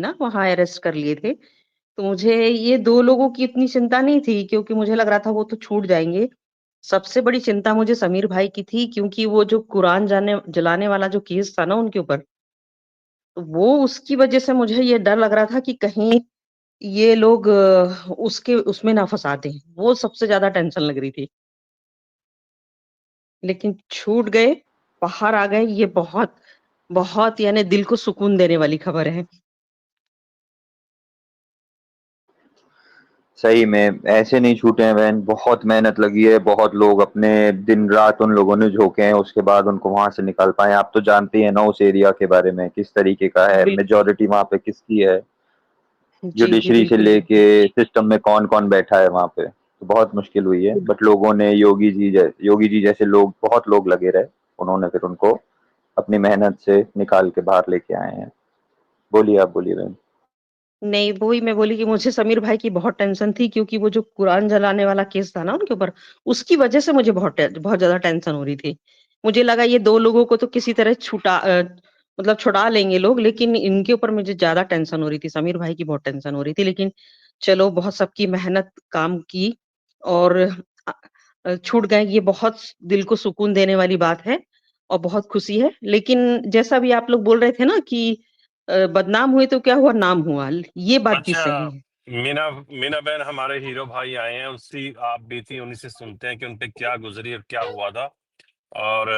ना, वहाँ अरेस्ट कर लिए थे। तो मुझे ये 2 लोगों की इतनी चिंता नहीं थी क्योंकि मुझे लग रहा था वो तो छूट जाएँगे। सबसे बड़ी चिंता मुझे समीर भाई की थी क्योंकि वो जो कुरान जाने जलाने वाला जो केस था ना उनके ऊपर, तो वो उसकी वज़ह से मुझे ये डर लग रहा था कि कहीं ये लोग उसके उसमें ना फँसा दें। वो सबसे ज़्यादा टेंशन लग रही थी। लेकिन छूट गए, बाहर आ गए, ये बहुत बहुत यानी दिल को सुकून देने वाली खबर है। सही में ऐसे नहीं छूटे हैं बहन, बहुत मेहनत लगी है, बहुत लोग अपने दिन रात उन लोगों ने झोंके हैं, उसके बाद उनको वहां से निकाल पाए। आप तो जानते हैं ना उस एरिया के बारे में किस तरीके का है, बिल मेजोरिटी वहां पे किसकी है, जी, जी, जुडिशरी से बिल्कुल, लेके बिल्कुल। सिस्टम में कौन कौन बैठा है वहां पे, तो बहुत मुश्किल हुई है। बट लोगों ने योगी जी जैसे लोग, बहुत लोग लगे रहे, उन्होंने फिर उनको अपनी मेहनत से निकाल के बाहर लेके आए हैं। बोलिए, आप बोलिए बहन। नहीं, वही मैं बोली कि मुझे समीर भाई की बहुत टेंशन थी क्योंकि वो जो कुरान जलाने वाला केस था ना उनके ऊपर, उसकी वजह से मुझे बहुत ज़्यादा टेंशन हो रही थी। मुझे लगा ये 2 लोगों को तो किसी तरह मतलब छुड़ा लेंगे लोग, लेकिन इनके ऊपर मुझे ज़्यादा टेंशन हो रही थी, समीर भाई की बहुत टेंशन हो रही थी। लेकिन चलो बहुत सबकी मेहनत काम की और अ छूट गए, ये बहुत दिल को सुकून देने वाली बात है और बहुत खुशी है। लेकिन जैसा भी आप लोग बोल रहे थे ना कि बदनाम हुए तो क्या हुआ, नाम हुआ। ये बात भी अच्छा, सही है। मीना मीना बहन हमारे हीरो भाई आए हैं, उसी आप बीती उन्हीं से सुनते हैं कि उन पे क्या गुजरी और क्या हुआ था। और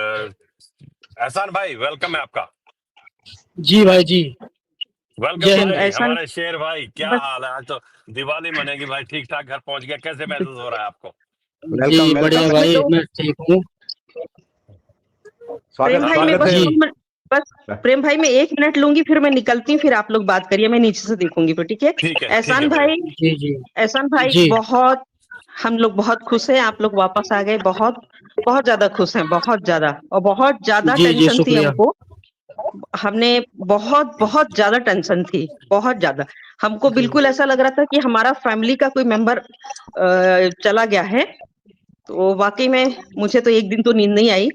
एहसान भाई, वेलकम है आपका। जी भाई जी। वेलकम जय हिंद। भाई, एहसान हमारे शेर भाई, क्या बस हाल है? आज तो दिवाली मनेगी भाई, ठीक ठाक घर पहुंच गया, कैसे महसूस हो रहा है आपको? जी वेलकम बढ़िया वेलकम बस है। मैं भाई, तो मैं ठीक हूँ। प्रेम स्वागत भाई मैं आप स्वागत बस है। जी 2 मिनट बस प्रेम भाई मैं 1 मिनट लूँगी, फिर मैं निकलती हूँ, फिर आप लोग बात करिए, मैं नीचे से देखूँगी फिर, ठीक है? ठीक है एहसान भाई। भाई जी जी एहसान भाई जी बहुत हम लोग बहुत खुश हैं, आप लोग वापस आ गए, बहुत बहुत ज़्यादा खुश हैं, बहुत ज़्यादा और बहुत ज़्यादा जी जी टेंशन थी शुक्रिया। हमको। हमने बहुत बहुत ज़्यादा टेंशन थी, बहुत ज़्यादा। हमको जी बिल्कुल ऐसा लग रहा था कि हमारा फैमिली का कोई मेंबर चला गया है। तो वाक़ई में मुझे तो 1 दिन तो नींद नहीं आई,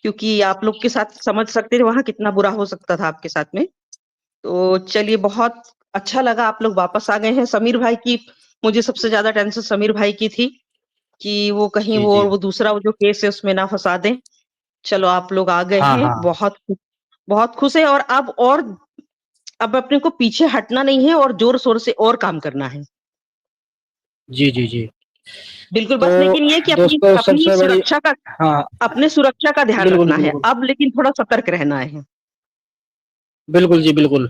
क्योंकि आप लोग के साथ समझ सकते थे वहाँ कितना बुरा हो सकता था आपके साथ में। तो चलिए बहुत अच्छा लगा आप लोग वापस आ गए हैं। समीर भाई की मुझे सबसे ज़्यादा टेंशन समीर भाई की थी कि वो कहीं जी जी। वो दूसरा वो जो केस है उसमें ना फँसा दें। चलो आप लोग आ गए हाँ हैं, हाँ। बहुत खुश हैं और अब अपने को पीछे हटना नहीं है और ज़ोर-शोर से और काम करना है। जी जी जी। बिल्कुल, तो बस लेकिन ये कि अपनी दोस्तों अपनी सबसे बड़ी, सुरक्षा का हाँ अपने सुरक्षा का ध्यान बिल्कुल रखना है। बिल्कुल अब लेकिन थोड़ा सतर्क रहना है। बिल्कुल जी बिल्कुल।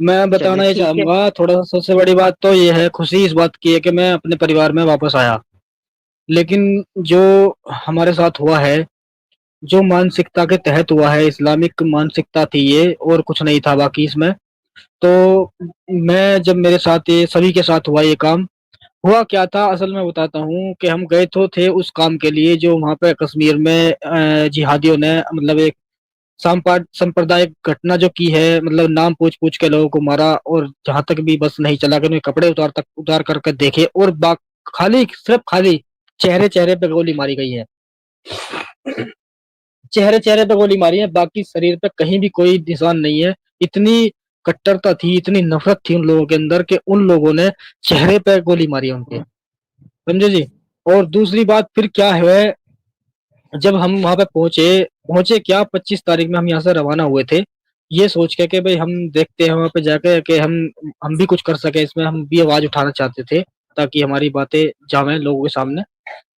मैं चलिए बताना ये ठीक है। चाहूंगा, थोड़ा सा सबसे बड़ी बात तो ये है, खुशी इस बात की है कि मैं अपने परिवार में वापस आया। लेकिन जो हमारे साथ हुआ है, जो मानसिकता के तहत हुआ है, इस्लामिक मानसिकता थी ये, और कुछ नहीं था बाकी इसमें। तो मैं जब मेरे साथ ये सभी के साथ हुआ ये काम, हुआ क्या था असल में बताता हूँ कि हम गए तो थे उस काम के लिए जो वहाँ पे कश्मीर में जिहादियों ने मतलब एक सांप्रदायिक घटना जो की है, मतलब नाम पूछ पूछ के लोगों को मारा, और जहां तक भी बस नहीं चला कि उन्हें कपड़े उतार करके देखे, और खाली सिर्फ खाली चेहरे चेहरे पे गोली मारी गई है। चेहरे चेहरे पे गोली मारी है, बाकी शरीर पे कहीं भी कोई निशान नहीं है। इतनी कट्टरता थी, इतनी नफरत थी उन लोगों के अंदर कि उन लोगों ने चेहरे पे गोली मारी है उनके, समझे जी। और दूसरी बात फिर क्या है, जब हम वहां पे पहुंचे, पहुंचे क्या 25 तारीख में हम यहाँ से रवाना हुए थे, ये सोच के कि भाई हम देखते हैं वहां पे जाके कि हम भी कुछ कर सके, इसमें हम भी आवाज उठाना चाहते थे ताकि हमारी बातें जावे लोगों के सामने।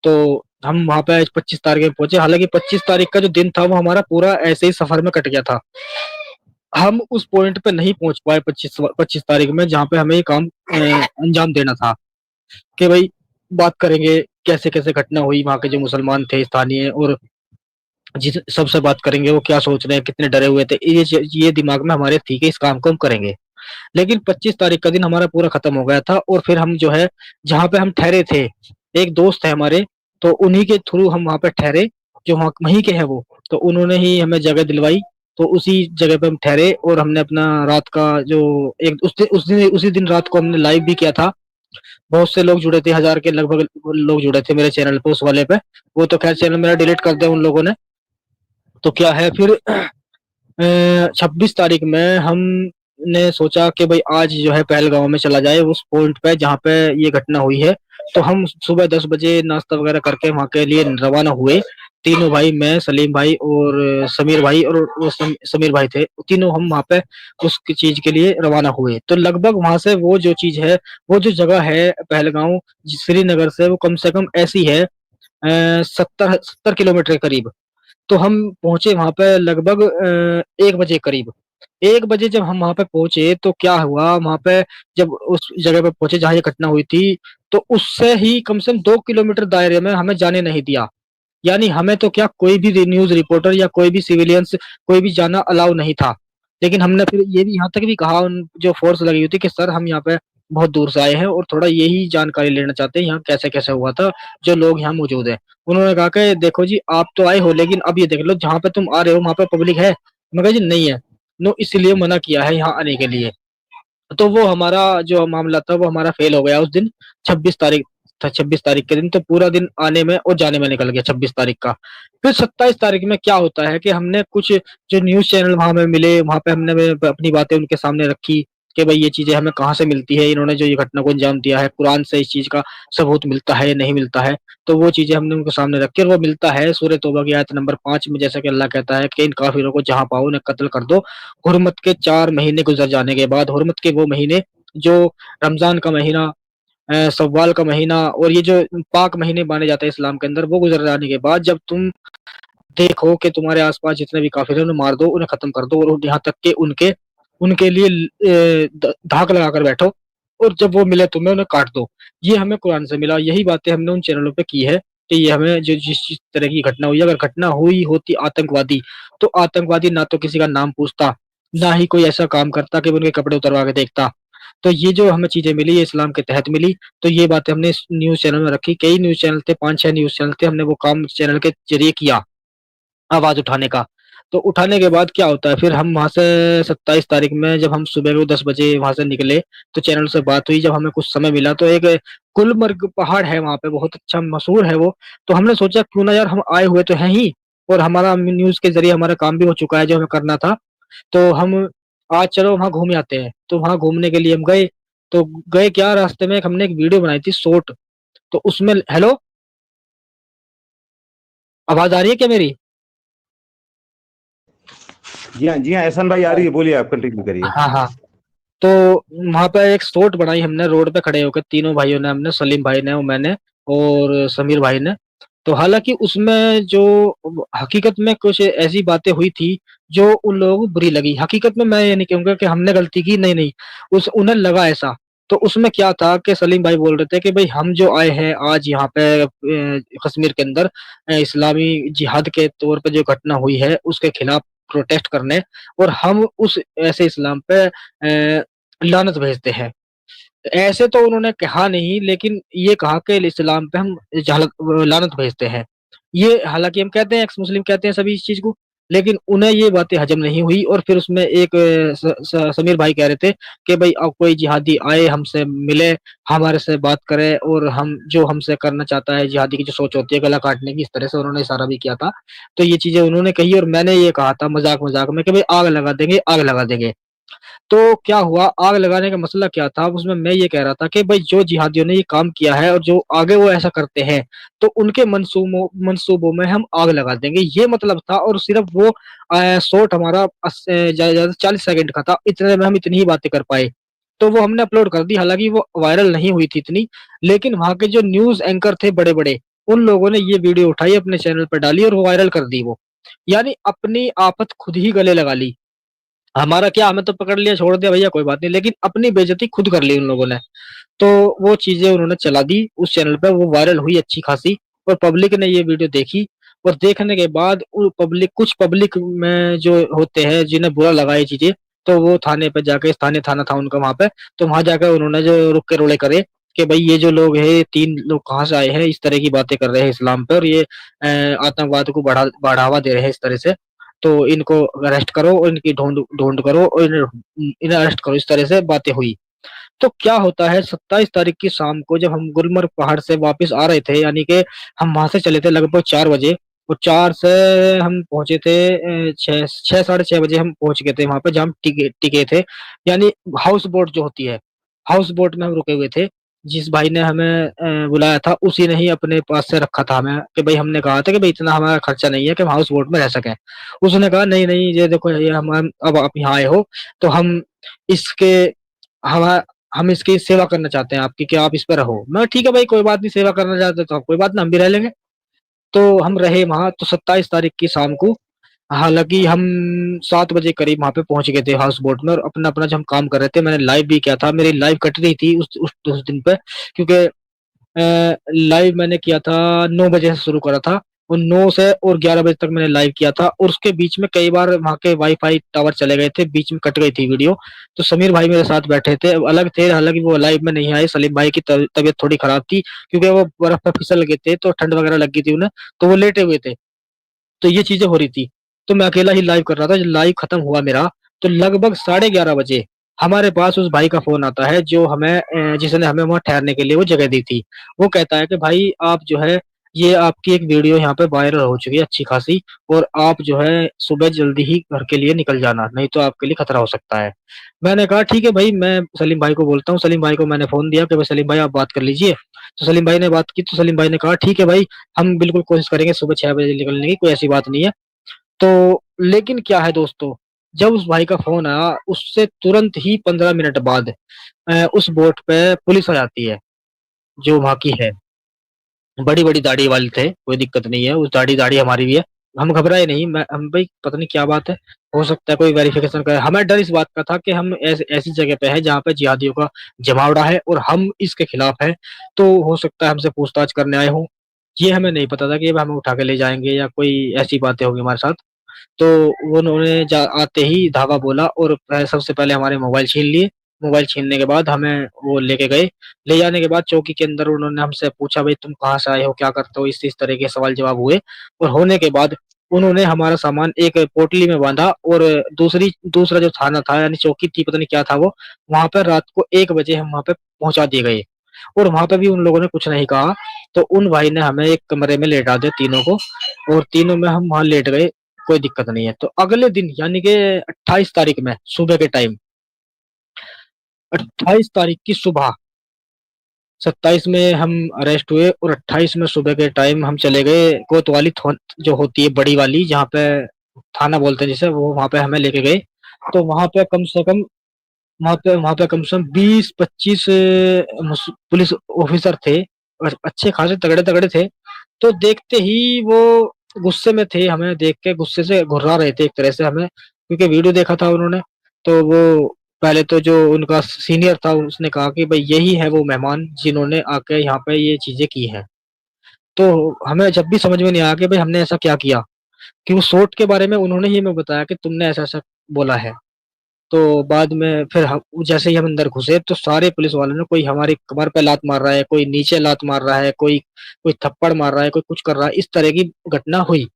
तो हम वहां पे 25 तारीख में पहुंचे, हालांकि 25 तारीख का जो दिन था वो हमारा पूरा ऐसे ही सफर में कट गया था। हम उस पॉइंट पे नहीं पहुंच पाए 25 तारीख में जहाँ पे हमें ये काम अंजाम देना था, कि भाई बात करेंगे कैसे कैसे घटना हुई, वहाँ के जो मुसलमान थे स्थानीय, और जिस सबसे बात करेंगे वो क्या सोच रहे हैं, कितने डरे हुए थे, ये दिमाग में हमारे थी कि इस काम को हम करेंगे। लेकिन 25 तारीख का दिन हमारा पूरा खत्म हो गया था, और फिर हम जो है जहाँ पे हम ठहरे थे, एक दोस्त है हमारे, तो उन्हीं के थ्रू हम वहाँ पे ठहरे, जो वहाँ वहीं के हैं वो, तो उन्होंने ही हमें जगह दिलवाई। तो उसी जगह पे हम ठहरे, और हमने अपना रात का जो एक उसी दिन रात को हमने लाइव भी किया था। बहुत से लोग जुड़े थे, 1000 के लगभग लोग जुड़े थे मेरे चैनल पे, उस वाले पे। वो तो खैर चैनल मेरा डिलीट कर दिया उन लोगों ने। तो क्या है फिर 26 तारीख में हम ने सोचा कि भाई आज जो है पहलगाम में चला जाए, उस पॉइंट पे जहाँ पे ये घटना हुई है। तो हम सुबह 10 बजे नाश्ता वगैरह करके वहाँ के लिए रवाना हुए। तीनों भाई, मैं, सलीम भाई और समीर भाई, और वो समीर भाई थे, तीनों हम वहाँ पे उस चीज के लिए रवाना हुए। तो लगभग वहां से वो जो चीज है, वो जो जगह है पहलगांव श्रीनगर से, वो कम से कम ऐसी है 70 किलोमीटर के करीब। तो हम पहुंचे वहां पे लगभग 1 बजे करीब। 1 बजे जब हम वहां पे पहुंचे तो क्या हुआ वहां पे, जब उस जगह पे पहुंचे जहाँ ये घटना हुई थी, तो उससे ही कम से कम 2 किलोमीटर दायरे में हमें जाने नहीं दिया। यानी हमें तो क्या, कोई भी न्यूज रिपोर्टर या कोई भी सिविलियंस, कोई भी जाना अलाउ नहीं था। लेकिन हमने फिर ये भी यहाँ तक भी कहा उन जो फोर्स लगी हुई थी कि सर हम यहाँ पे बहुत दूर से आए हैं और थोड़ा यही जानकारी लेना चाहते हैं यहाँ कैसे कैसे हुआ था, जो लोग यहाँ मौजूद हैं। उन्होंने कहा कि देखो जी, आप तो आए हो लेकिन अब ये देख लो जहाँ पे तुम आ रहे हो वहां पे पब्लिक है। मैं कहा जी नहीं है, नो, इसलिए मना किया है यहाँ आने के लिए। तो वो हमारा जो मामला था वो हमारा फेल हो गया उस दिन। 26 तारीख था, 26 तारीख के दिन तो पूरा दिन आने में और जाने में निकल गया 26 तारीख का। फिर 27 तारीख में क्या होता है कि हमने कुछ जो न्यूज चैनल वहां में मिले, वहां पे हमने अपनी बातें उनके सामने रखी कि भाई ये चीजें हमें कहाँ से मिलती है, इन्होंने जो ये घटना को अंजाम दिया है, कुरान से इस चीज का सबूत मिलता है या नहीं मिलता है। तो वो चीजें हमने उनके सामने रखी और वो मिलता है सूरह तौबा की आयत नंबर 5 में, जैसा कि अल्लाह कहता है कि इन काफिरों को जहां पाओ उन्हें कत्ल कर दो, हुर्मत के 4 महीने गुजर जाने के बाद। हुर्मत के वो महीने जो रमजान का महीना, सव्वाल का महीना और ये जो पाक महीने माने जाते हैं इस्लाम के अंदर, वो गुजर जाने के बाद जब तुम देखो कि तुम्हारे आसपास जितने भी काफिर हैं उन्हें मार दो, उन्हें खत्म कर दो, और यहाँ तक कि उनके उनके लिए धाक लगाकर बैठो, और जब वो मिले तुम्हें उन्हें काट दो। ये हमें कुरान से मिला। यही बातें हमने उन चैनलों पे की है कि ये हमें जो जिस जिस तरह की घटना हुई, अगर घटना हुई होती आतंकवादी, तो आतंकवादी ना तो किसी का नाम पूछता, ना ही कोई ऐसा काम करता कि वो उनके कपड़े उतरवा के देखता। तो ये जो हमें चीजें मिली ये इस्लाम के तहत मिली। तो ये बातें हमने इस न्यूज चैनल में रखी। कई न्यूज चैनल थे, 5-6 न्यूज चैनल थे, हमने वो काम चैनल के जरिए किया आवाज उठाने का। तो उठाने के बाद क्या होता है, फिर हम वहां से 27 तारीख में जब हम सुबह को 10 बजे वहां से निकले, तो चैनल से बात हुई, जब हमें कुछ समय मिला तो एक गुलमर्ग पहाड़ है वहां पे, बहुत अच्छा मशहूर है वो। तो हमने सोचा क्यों ना यार, हम आए हुए तो हैं ही और हमारा न्यूज के जरिए हमारा काम भी हो चुका है जो हमें करना था, तो हम आज चलो वहां घूम आते हैं। तो वहां घूमने के लिए हम गए। तो गए क्या, रास्ते में हमने एक वीडियो बनाई थी शॉर्ट। तो उसमें, हेलो, आवाज आ रही है क्या मेरी? जी हाँ एहसान भाई, आ रही है, बोलिए, आप कंटिन्यू करिए। हाँ हाँ। तो वहां पे एक शॉट बनाई हमने रोड पे खड़े होकर, तीनों भाइयों ने, हमने, सलीम भाई ने, मैंने और समीर भाई ने। तो हालांकि उसमें जो हकीकत में कुछ ऐसी बातें हुई थी जो उन लोगों को बुरी लगी। हकीकत में मैं ये नहीं कहूंगा कि हमने गलती की, नहीं नहीं, उस उन्हें लगा ऐसा। तो उसमें क्या था कि सलीम भाई बोल रहे थे कि भाई हम जो आए हैं आज यहाँ पे कश्मीर के अंदर इस्लामी जिहाद के तौर पे जो घटना हुई है उसके खिलाफ प्रोटेस्ट करने, और हम उस ऐसे इस्लाम पे लानत भेजते हैं। ऐसे तो उन्होंने कहा नहीं, लेकिन ये कहा कि इस्लाम पे हम लानत भेजते हैं। ये हालांकि हम कहते हैं, एक्स मुस्लिम कहते हैं सभी इस चीज को, लेकिन उन्हें ये बातें हजम नहीं हुई। और फिर उसमें एक समीर भाई कह रहे थे कि भाई अब कोई जिहादी आए हमसे मिले, हमारे से बात करे, और हम जो हमसे करना चाहता है, जिहादी की जो सोच होती है गला काटने की, इस तरह से उन्होंने इशारा भी किया था। तो ये चीजें उन्होंने कही और मैंने ये कहा था मजाक मजाक में कि भाई आग लगा देंगे, आग लगा देंगे। तो क्या हुआ, आग लगाने का मसला क्या था, उसमें मैं ये कह रहा था कि भाई जो जिहादियों ने ये काम किया है और जो आगे वो ऐसा करते हैं, तो उनके मंसूबों में हम आग लगा देंगे, ये मतलब था। और सिर्फ वो शॉट हमारा 40 सेकंड का था, इतने में हम इतनी ही बातें कर पाए। तो वो हमने अपलोड कर दी, हालांकि वो वायरल नहीं हुई थी इतनी, लेकिन वहां के जो न्यूज एंकर थे बड़े बड़े, उन लोगों ने ये वीडियो उठाई, अपने चैनल पर डाली और वो वायरल कर दी वो। यानी अपनी आफत खुद ही गले लगा ली। हमारा क्या, हमें तो पकड़ लिया छोड़ दिया भैया कोई बात नहीं, लेकिन अपनी बेइज्जती खुद कर ली उन लोगों ने। तो वो चीजें उन्होंने चला दी उस चैनल पे, वो वायरल हुई अच्छी खासी, और पब्लिक ने ये वीडियो देखी। और देखने के बाद कुछ पब्लिक में जो होते हैं जिन्हें बुरा लगा ये चीजें, तो वो थाने पे जाके, स्थानीय थाना था उनका वहां पे, तो वहां जाकर उन्होंने जो रुक के रोले करे कि भाई ये जो लोग है 3 लोग कहाँ से आए हैं, इस तरह की बातें कर रहे हैं इस्लाम पे, और ये आतंकवाद को बढ़ावा दे रहे हैं इस तरह से, तो इनको अरेस्ट करो और इनकी ढूंढ ढूंढ करो और इन्हें अरेस्ट करो, इस तरह से बातें हुई। तो क्या होता है, 27 तारीख की शाम को जब हम गुलमर्ग पहाड़ से वापस आ रहे थे, यानी कि हम वहां से चले थे लगभग 4 बजे, और 4 से हम पहुंचे थे 6 साढ़े 6 बजे हम पहुंच गए थे वहां पे जहाँ हम टिके टिके थे। यानी हाउस बोट जो होती है, हाउस बोट में हम रुके हुए थे। जिस भाई ने हमें बुलाया था उसी ने ही अपने पास से रखा था हमें, कि भाई हमने कहा था कि भाई इतना हमारा खर्चा नहीं है कि हम हाउस बोट में रह सकें। उसने कहा नहीं नहीं, ये देखो ये हम अब आप यहाँ आए हो तो हम इसके हम हम इसकी सेवा करना चाहते हैं आपकी, कि आप इस पर रहो। मैं ठीक है भाई कोई बात नहीं, सेवा करना चाहते हो तो आप कोई बात नहीं, हम भी रह लेंगे। तो हम रहे वहां। तो 27 तारीख की शाम को, हालांकि हम 7 बजे करीब वहां पे पहुंच गए थे हाउस बोट में, और अपना अपना जो हम काम कर रहे थे, मैंने लाइव भी किया था, मेरी लाइव कट रही थी उस दिन पे, क्योंकि लाइव मैंने किया था 9 बजे से शुरू करा था, और 9 से और 11 बजे तक मैंने लाइव किया था। और उसके बीच में कई बार वहां के वाईफाई टावर चले गए थे, बीच में कट गई थी वीडियो। तो समीर भाई मेरे साथ बैठे थे, अलग थे, हालांकि वो लाइव में नहीं आए। सलीम भाई की तबीयत थोड़ी खराब थी, क्योंकि वो बर्फ पे फिसल गए थे तो ठंड वगैरह लग गई थी उन्हें, तो वो लेटे हुए थे। तो ये चीजें हो रही थी। तो मैं अकेला ही लाइव कर रहा था। जब लाइव खत्म हुआ मेरा, तो लगभग 11:30 बजे हमारे पास उस भाई का फोन आता है, जो हमें जिसने हमें वहां ठहरने के लिए वो जगह दी थी। वो कहता है कि भाई आप जो है, ये आपकी एक वीडियो यहाँ पे वायरल हो चुकी है अच्छी खासी, और आप जो है सुबह जल्दी ही घर के लिए निकल जाना, नहीं तो आपके लिए खतरा हो सकता है। मैंने कहा ठीक है भाई, मैं सलीम भाई को बोलता हूँ। सलीम भाई को मैंने फोन दिया कि भाई सलीम भाई आप बात कर लीजिए। तो सलीम भाई ने बात की, तो सलीम भाई ने कहा ठीक है भाई, हम बिल्कुल कोशिश करेंगे सुबह 6 बजे निकलने की, कोई ऐसी बात नहीं है। तो लेकिन क्या है दोस्तों, जब उस भाई का फोन आया, उससे तुरंत ही 15 मिनट बाद उस बोट पे पुलिस आ जाती है, जो वहां की है। बड़ी बड़ी दाढ़ी वाले थे, कोई दिक्कत नहीं है, उस दाढ़ी दाढ़ी हमारी भी है। हम घबराए नहीं, मैं हम भाई पता नहीं क्या बात है, हो सकता है कोई वेरिफिकेशन करे। हमें डर इस बात का था कि हम ऐसी जगह पे है जहाँ पे जिहादियों का जमावड़ा है और हम इसके खिलाफ है, तो हो सकता है हमसे पूछताछ करने आए हों। ये हमें नहीं पता था कि ये हमें उठा के ले जाएंगे या कोई ऐसी बातें होगी हमारे साथ। तो उन्होंने आते ही धावा बोला, और सबसे पहले हमारे मोबाइल छीन लिए। मोबाइल छीनने के बाद हमें वो लेके गए। ले जाने के बाद चौकी के अंदर उन्होंने हमसे पूछा, भाई तुम कहाँ से आए हो, क्या करते हो, इस तरह के सवाल जवाब हुए। और होने के बाद उन्होंने हमारा सामान एक पोटली में बांधा, और दूसरा जो थाना था, यानी चौकी थी, पता नहीं क्या था वो, वहां पर रात को 1 बजे हम वहां पे पहुंचा दिए गए। और वहां पे भी उन लोगों ने कुछ नहीं कहा। तो उन भाई ने हमें एक कमरे में लेटा दिया तीनों को, और तीनों में हम वहां लेट गए, कोई दिक्कत नहीं है। तो अगले दिन यानी कि 28 तारीख में सुबह के टाइम, 28 तारीख की सुबह, 27 में हम अरेस्ट हुए, और 28 में सुबह के टाइम हम चले गए कोतवाली जो होती है बड़ी वाली, जहाँ पे थाना बोलते हैं जिसे, वो वहां पे हमें लेके गए। तो वहां पे कम से कम, वहां पे कम से कम 20-25 पुलिस ऑफिसर थे, और अच्छे खासे तगड़े तगड़े थे। तो देखते ही वो गुस्से में थे, हमें देख के गुस्से से घुर्रा रहे थे एक तरह से हमें, क्योंकि वीडियो देखा था उन्होंने। तो वो पहले तो जो उनका सीनियर था उसने कहा कि भाई यही है वो मेहमान जिन्होंने आके यहाँ पे ये चीजें की हैं। तो हमें जब भी समझ में नहीं आया कि भाई हमने ऐसा क्या किया, कि वो सोट के बारे में उन्होंने ही हमें बताया कि तुमने ऐसा ऐसा बोला है। तो बाद में फिर जैसे ही हम अंदर घुसे, तो सारे पुलिस वालों ने, कोई हमारी कमर पे लात मार रहा है, कोई नीचे लात मार रहा है, कोई कोई थप्पड़ मार रहा है, कोई कुछ कर रहा है, इस तरह की घटना हुई।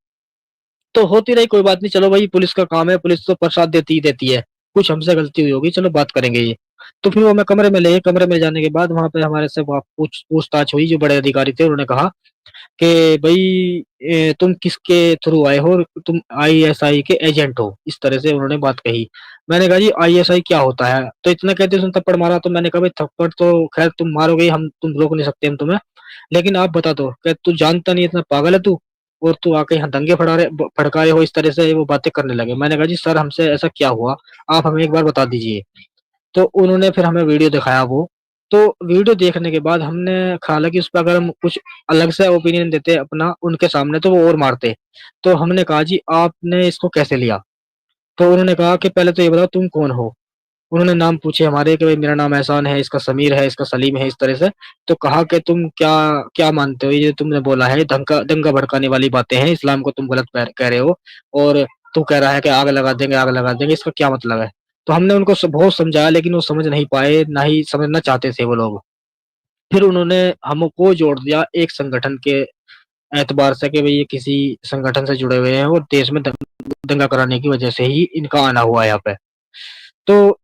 तो होती रही, कोई बात नहीं, चलो भाई पुलिस का काम है, पुलिस तो प्रसाद देती ही देती है, कुछ हमसे गलती हुई होगी, चलो बात करेंगे ये। तो फिर वो हमें कमरे में ले गए। कमरे में जाने के बाद वहां पे हमारे से पूछताछ हुई। जो बड़े अधिकारी थे उन्होंने कहा कि भाई तुम किसके थ्रू आए हो, और तुम आईएसआई के एजेंट हो, इस तरह से उन्होंने बात कही। मैंने कहा जी आईएसआई क्या होता है, तो इतना कहते उसने थप्पड़ मारा। तो मैंने कहा भाई थप्पड़ तो खैर तुम मारोगे ही, हम तुम रोक नहीं सकते हम तुम्हें, लेकिन आप बता दो कि तू जानता नहीं, इतना पागल है तू, और तू आके यहाँ दंगे भड़काए हो, इस तरह से वो बातें करने लगे। मैंने कहा जी सर हमसे ऐसा क्या हुआ, आप हमें एक बार बता दीजिए। तो उन्होंने फिर हमें वीडियो दिखाया वो। तो वीडियो देखने के बाद हमने, हालांकि उस पर अगर हम कुछ अलग से ओपिनियन देते अपना उनके सामने, तो वो और मारते। तो हमने कहा जी आपने इसको कैसे लिया। तो उन्होंने कहा कि पहले तो ये बताओ तुम कौन हो। उन्होंने नाम पूछे हमारे, कि भाई मेरा नाम एहसान है, इसका समीर है, इसका सलीम है, इस तरह से। तो कहा कि तुम क्या क्या मानते हो, ये जो तुमने बोला है दंगा दंगा भड़काने वाली बातें हैं, इस्लाम को तुम गलत कह रहे हो, और तू कह रहा है कि आग लगा देंगे, आग लगा देंगे, इसका क्या मतलब है। तो हमने उनको बहुत समझाया, लेकिन वो समझ नहीं पाए, ना ही समझना चाहते थे वो लोग। फिर उन्होंने हमको जोड़ दिया एक संगठन के एतबार से, कि भाई ये किसी संगठन से जुड़े हुए हैं, और देश में दंगा कराने की वजह से ही इनका आना हुआ है यहाँ पे। तो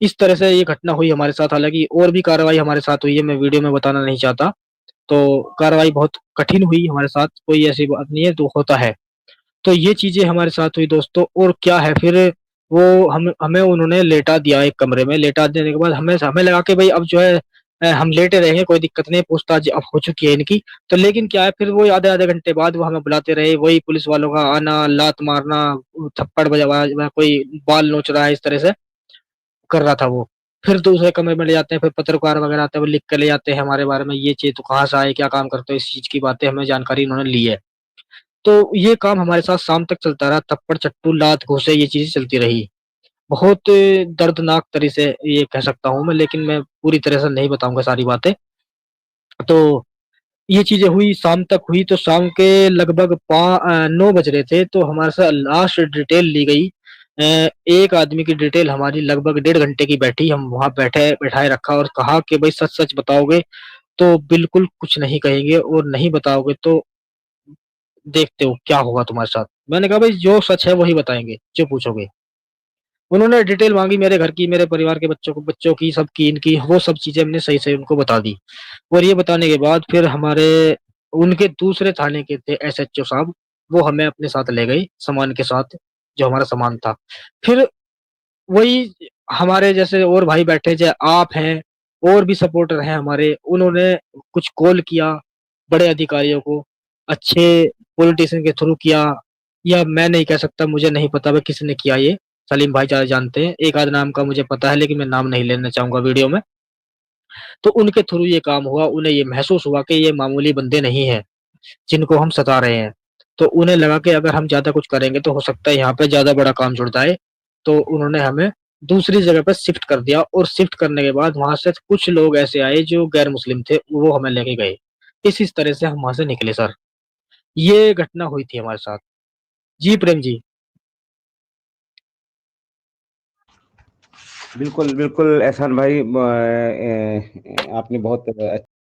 इस तरह से ये घटना हुई हमारे साथ। हालांकि और भी कार्रवाई हमारे साथ हुई है, मैं वीडियो में बताना नहीं चाहता। तो कार्रवाई बहुत कठिन हुई हमारे साथ, कोई ऐसी बात नहीं है, तो होता है। तो ये चीजें हमारे साथ हुई दोस्तों। और क्या है फिर, वो हमें उन्होंने लेटा दिया एक कमरे में। लेटा देने के बाद हमें हमें लगा कि भाई अब जो है हम लेटे रहेंगे, कोई दिक्कत नहीं, पूछताछ अब हो चुकी है इनकी। तो लेकिन क्या है फिर, वो आधे आधे घंटे बाद वो हमें बुलाते रहे, वही पुलिस वालों का आना, लात मारना, थप्पड़ बजा, कोई बाल नोच रहा है, इस तरह से कर रहा था वो। फिर दूसरे कमरे में ले जाते हैं, फिर पत्रकार वगैरह आते हैं, वो लिख के ले जाते हैं हमारे बारे में, ये चीज तो कहाँ से आए, क्या काम करते हो, इस चीज की बातें हमें जानकारी इन्होंने ली है। तो ये काम हमारे साथ शाम तक चलता रहा, थप्पड़ चट्टू लात घूंसे ये चीजें चलती रही। बहुत दर्दनाक तरह से ये कह सकता हूँ मैं, लेकिन मैं पूरी तरह से नहीं बताऊंगा सारी बातें। तो ये चीजें हुई, शाम तक हुई। तो शाम के लगभग 9 बज रहे थे, तो हमारे साथ लास्ट डिटेल ली गई। एक आदमी की डिटेल हमारी लगभग 1.5 घंटे की बैठी। हम वहां बैठाए रखा और कहा कि भाई सच सच बताओगे तो बिल्कुल कुछ नहीं कहेंगे, और नहीं बताओगे तो देखते हो क्या होगा तुम्हारे साथ। मैंने कहा भाई जो सच है वही बताएंगे, जो पूछोगे। उन्होंने डिटेल मांगी मेरे घर की, मेरे परिवार के बच्चों की, सबकी, इनकी, वो सब चीजें हमने सही सही उनको बता दी। और ये बताने के बाद फिर हमारे उनके दूसरे थाने के थे एसएचओ साहब, वो हमें अपने साथ ले गए सामान के साथ, जो हमारा सामान था। फिर वही हमारे जैसे और भाई बैठे, जैसे आप हैं, और भी सपोर्टर हैं हमारे, उन्होंने कुछ कॉल किया बड़े अधिकारियों को, अच्छे पॉलिटिशियन के थ्रू किया, या मैं नहीं कह सकता, मुझे नहीं पता भाई किसने किया ये। सलीम भाई ज्यादा जानते हैं, एक आध नाम का मुझे पता है, लेकिन मैं नाम नहीं लेना चाहूंगा वीडियो में। तो उनके थ्रू ये काम हुआ, उन्हें ये महसूस हुआ कि ये मामूली बंदे नहीं हैं जिनको हम सता रहे हैं। तो उन्हें लगा कि अगर हम ज्यादा कुछ करेंगे तो हो सकता है यहाँ पे ज्यादा बड़ा काम जुड़ जाए। तो उन्होंने हमें दूसरी जगह पर शिफ्ट कर दिया, और शिफ्ट करने के बाद वहां से कुछ लोग ऐसे आए जो गैर मुस्लिम थे, वो हमें लेके गए। इस तरह से हम वहां से निकले सर। ये घटना हुई थी हमारे साथ। जी प्रेम जी। बिल्कुल बिल्कुल एहसान भाई, आपने बहुत